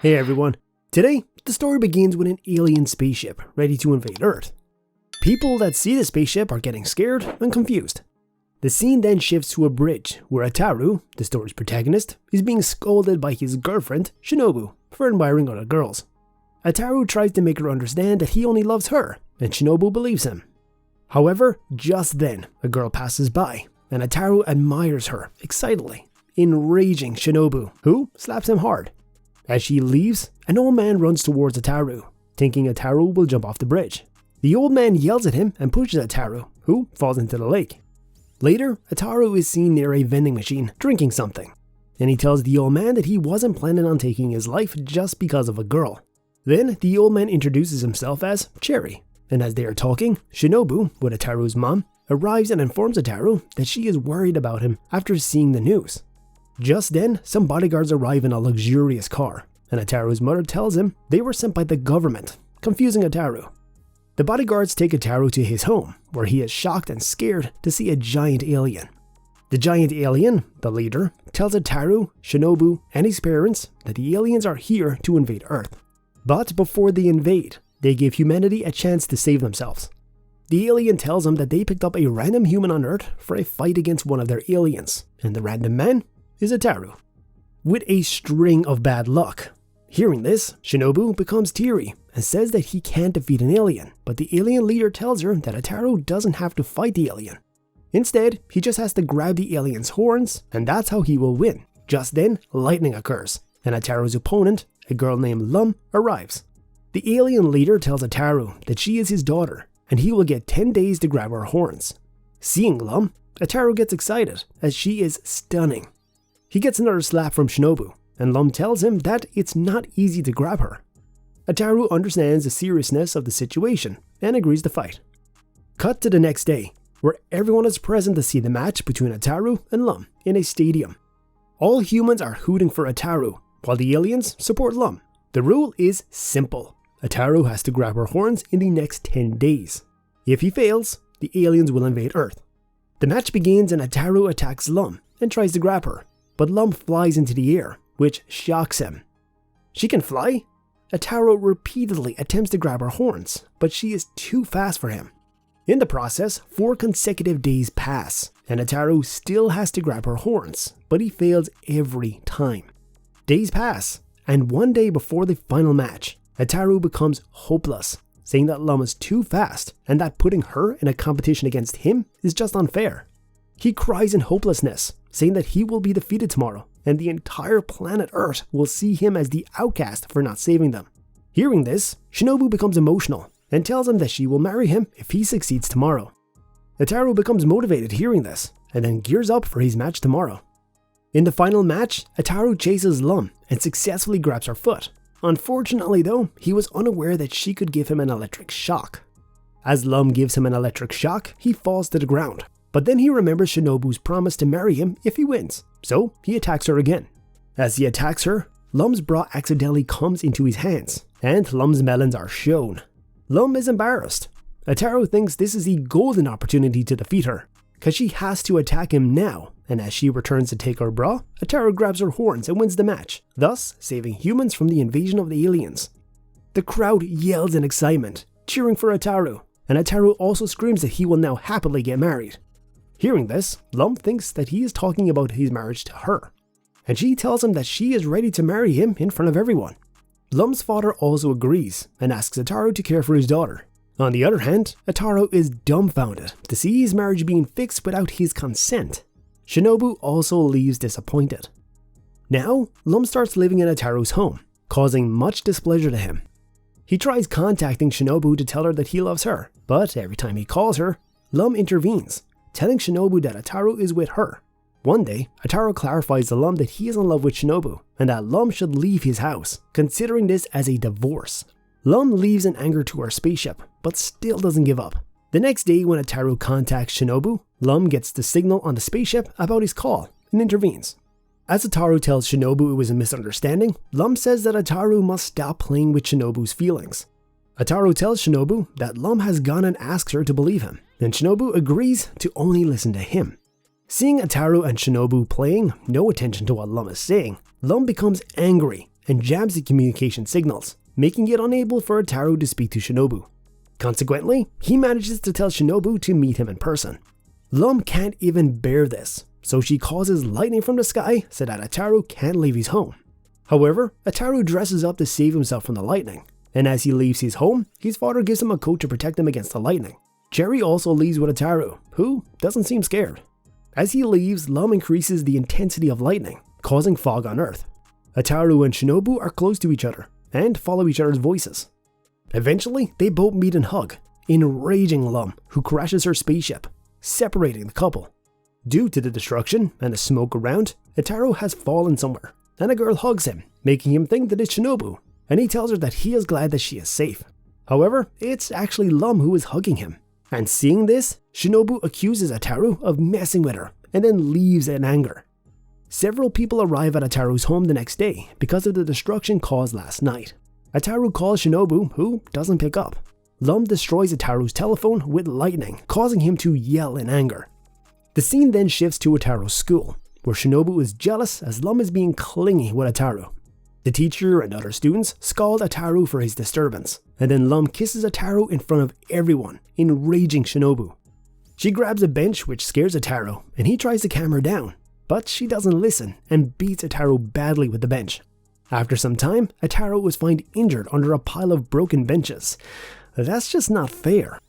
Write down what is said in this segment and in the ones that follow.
Hey everyone, today the story begins with an alien spaceship ready to invade Earth. People that see the spaceship are getting scared and confused. The scene then shifts to a bridge where Ataru, the story's protagonist, is being scolded by his girlfriend, Shinobu, for admiring other girls. Ataru tries to make her understand that he only loves her, and Shinobu believes him. However, just then, a girl passes by, and Ataru admires her excitedly, enraging Shinobu, who slaps him hard. As she leaves, an old man runs towards Ataru, thinking Ataru will jump off the bridge. The old man yells at him and pushes Ataru, who falls into the lake. Later, Ataru is seen near a vending machine drinking something, and he tells the old man that he wasn't planning on taking his life just because of a girl. Then, the old man introduces himself as Cherry, and as they are talking, Shinobu, with Ataru's mom, arrives and informs Ataru that she is worried about him after seeing the news. Just then, some bodyguards arrive in a luxurious car, and Ataru's mother tells him they were sent by the government, confusing Ataru. The bodyguards take Ataru to his home, where he is shocked and scared to see a giant alien. The giant alien, the leader, tells Ataru, Shinobu, and his parents that the aliens are here to invade Earth. But before they invade, they give humanity a chance to save themselves. The alien tells them that they picked up a random human on Earth for a fight against one of their aliens, and the random man is Ataru. With a string of bad luck. Hearing this, Shinobu becomes teary and says that he can't defeat an alien, but the alien leader tells her that Ataru doesn't have to fight the alien. Instead, he just has to grab the alien's horns, and that's how he will win. Just then, lightning occurs, and Ataru's opponent, a girl named Lum, arrives. The alien leader tells Ataru that she is his daughter, and he will get 10 days to grab her horns. Seeing Lum, Ataru gets excited, as she is stunning. He gets another slap from Shinobu, and Lum tells him that it's not easy to grab her. Ataru understands the seriousness of the situation and agrees to fight. Cut to the next day, where everyone is present to see the match between Ataru and Lum in a stadium. All humans are hooting for Ataru, while the aliens support Lum. The rule is simple. Ataru has to grab her horns in the next 10 days. If he fails, the aliens will invade Earth. The match begins and Ataru attacks Lum and tries to grab her, but Lum flies into the air, which shocks him. She can fly? Ataru repeatedly attempts to grab her horns, but she is too fast for him. In the process, 4 consecutive days pass, and Ataru still has to grab her horns, but he fails every time. Days pass, and one day before the final match, Ataru becomes hopeless, saying that Lum is too fast and that putting her in a competition against him is just unfair. He cries in hopelessness, saying that he will be defeated tomorrow, and the entire planet Earth will see him as the outcast for not saving them. Hearing this, Shinobu becomes emotional and tells him that she will marry him if he succeeds tomorrow. Ataru becomes motivated hearing this, and then gears up for his match tomorrow. In the final match, Ataru chases Lum and successfully grabs her foot. Unfortunately though, he was unaware that she could give him an electric shock. As Lum gives him an electric shock, he falls to the ground. But then he remembers Shinobu's promise to marry him if he wins, so he attacks her again. As he attacks her, Lum's bra accidentally comes into his hands, and Lum's melons are shown. Lum is embarrassed. Ataru thinks this is the golden opportunity to defeat her, cause she has to attack him now, and as she returns to take her bra, Ataru grabs her horns and wins the match, thus saving humans from the invasion of the aliens. The crowd yells in excitement, cheering for Ataru, and Ataru also screams that he will now happily get married. Hearing this, Lum thinks that he is talking about his marriage to her, and she tells him that she is ready to marry him in front of everyone. Lum's father also agrees and asks Ataru to care for his daughter. On the other hand, Ataru is dumbfounded to see his marriage being fixed without his consent. Shinobu also leaves disappointed. Now, Lum starts living in Ataru's home, causing much displeasure to him. He tries contacting Shinobu to tell her that he loves her, but every time he calls her, Lum intervenes, telling Shinobu that Ataru is with her. One day, Ataru clarifies to Lum that he is in love with Shinobu, and that Lum should leave his house, considering this as a divorce. Lum leaves in anger to her spaceship, but still doesn't give up. The next day when Ataru contacts Shinobu, Lum gets the signal on the spaceship about his call, and intervenes. As Ataru tells Shinobu it was a misunderstanding, Lum says that Ataru must stop playing with Shinobu's feelings. Ataru tells Shinobu that Lum has gone and asks her to believe him, and Shinobu agrees to only listen to him. Seeing Ataru and Shinobu playing no attention to what Lum is saying, Lum becomes angry and jams the communication signals, making it unable for Ataru to speak to Shinobu. Consequently, he manages to tell Shinobu to meet him in person. Lum can't even bear this, so she causes lightning from the sky so that Ataru can't leave his home. However, Ataru dresses up to save himself from the lightning, and as he leaves his home, his father gives him a coat to protect him against the lightning. Cherry also leaves with Ataru, who doesn't seem scared. As he leaves, Lum increases the intensity of lightning, causing fog on Earth. Ataru and Shinobu are close to each other, and follow each other's voices. Eventually, they both meet and hug, enraging Lum, who crashes her spaceship, separating the couple. Due to the destruction and the smoke around, Ataru has fallen somewhere, and a girl hugs him, making him think that it's Shinobu, and he tells her that he is glad that she is safe. However, it's actually Lum who is hugging him, and seeing this, Shinobu accuses Ataru of messing with her, and then leaves in anger. Several people arrive at Ataru's home the next day because of the destruction caused last night. Ataru calls Shinobu, who doesn't pick up. Lum destroys Ataru's telephone with lightning, causing him to yell in anger. The scene then shifts to Ataru's school, where Shinobu is jealous as Lum is being clingy with Ataru. The teacher and other students scold Ataru for his disturbance, and then Lum kisses Ataru in front of everyone, enraging Shinobu. She grabs a bench which scares Ataru, and he tries to calm her down, but she doesn't listen and beats Ataru badly with the bench. After some time, Ataru was found injured under a pile of broken benches. That's just not fair.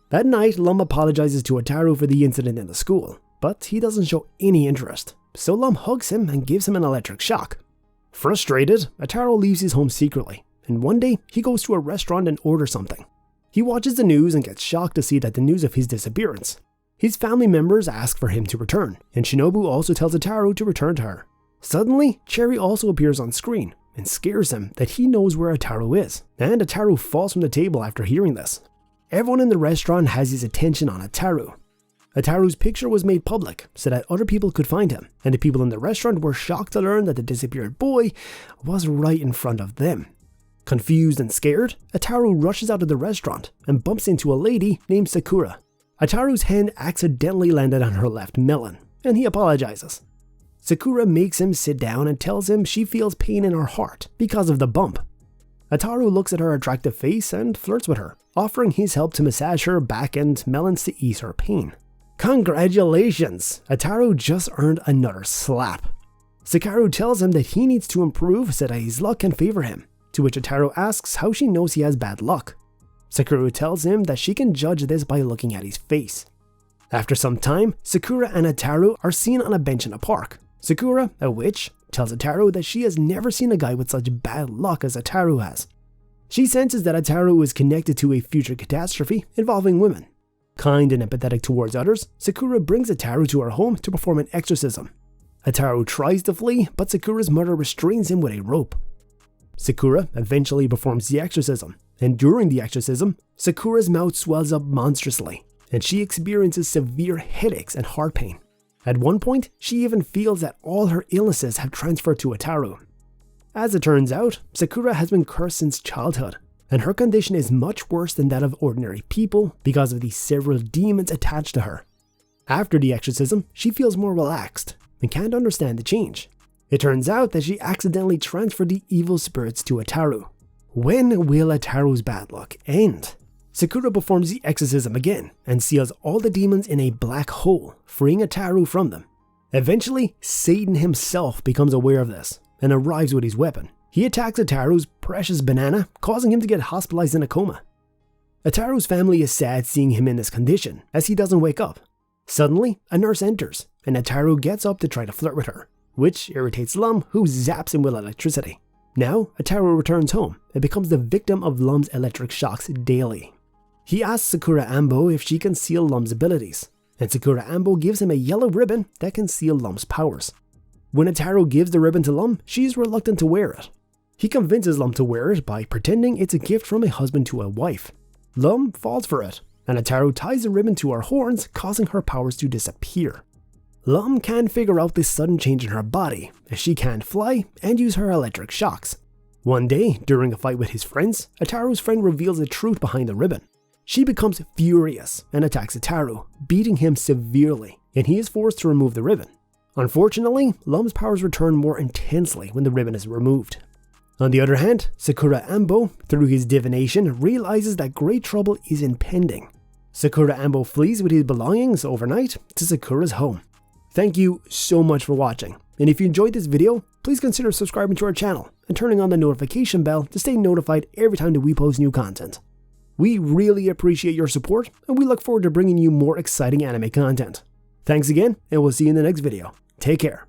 That night, Lum apologizes to Ataru for the incident in the school, but he doesn't show any interest, so Lum hugs him and gives him an electric shock. Frustrated, Ataru leaves his home secretly, and one day he goes to a restaurant and orders something. He watches the news and gets shocked to see that the news of his disappearance. His family members ask for him to return, and Shinobu also tells Ataru to return to her. Suddenly, Cherry also appears on screen and scares him that he knows where Ataru is, and Ataru falls from the table after hearing this. Everyone in the restaurant has his attention on Ataru. Ataru's picture was made public so that other people could find him, and the people in the restaurant were shocked to learn that the disappeared boy was right in front of them. Confused and scared, Ataru rushes out of the restaurant and bumps into a lady named Sakura. Ataru's hand accidentally landed on her left melon, and he apologizes. Sakura makes him sit down and tells him she feels pain in her heart because of the bump. Ataru looks at her attractive face and flirts with her, offering his help to massage her back and melons to ease her pain. Congratulations! Ataru just earned another slap. Sakura tells him that he needs to improve so that his luck can favor him, to which Ataru asks how she knows he has bad luck. Sakura tells him that she can judge this by looking at his face. After some time, Sakura and Ataru are seen on a bench in a park. Sakura, a witch, tells Ataru that she has never seen a guy with such bad luck as Ataru has. She senses that Ataru is connected to a future catastrophe involving women. Kind and empathetic towards others, Sakura brings Ataru to her home to perform an exorcism. Ataru tries to flee, but Sakura's mother restrains him with a rope. Sakura eventually performs the exorcism, and during the exorcism, Sakura's mouth swells up monstrously, and she experiences severe headaches and heart pain. At one point, she even feels that all her illnesses have transferred to Ataru. As it turns out, Sakura has been cursed since childhood, and her condition is much worse than that of ordinary people because of the several demons attached to her. After the exorcism, she feels more relaxed and can't understand the change. It turns out that she accidentally transferred the evil spirits to Ataru. When will Ataru's bad luck end? Sakura performs the exorcism again and seals all the demons in a black hole, freeing Ataru from them. Eventually, Satan himself becomes aware of this and arrives with his weapon. He attacks Ataru's precious banana, causing him to get hospitalized in a coma. Ataru's family is sad seeing him in this condition, as he doesn't wake up. Suddenly, a nurse enters, and Ataru gets up to try to flirt with her, which irritates Lum, who zaps him with electricity. Now, Ataru returns home and becomes the victim of Lum's electric shocks daily. He asks Sakura Ambo if she can seal Lum's abilities, and Sakura Ambo gives him a yellow ribbon that can seal Lum's powers. When Ataru gives the ribbon to Lum, she's reluctant to wear it. He convinces Lum to wear it by pretending it's a gift from a husband to a wife. Lum falls for it, and Ataru ties the ribbon to her horns, causing her powers to disappear. Lum can't figure out this sudden change in her body, as she can't fly and use her electric shocks. One day, during a fight with his friends, Ataru's friend reveals the truth behind the ribbon. She becomes furious and attacks Ataru, beating him severely, and he is forced to remove the ribbon. Unfortunately, Lum's powers return more intensely when the ribbon is removed. On the other hand, Sakura Ambo, through his divination, realizes that great trouble is impending. Sakura Ambo flees with his belongings overnight to Sakura's home. Thank you so much for watching, and if you enjoyed this video, please consider subscribing to our channel and turning on the notification bell to stay notified every time that we post new content. We really appreciate your support, and we look forward to bringing you more exciting anime content. Thanks again, and we'll see you in the next video. Take care.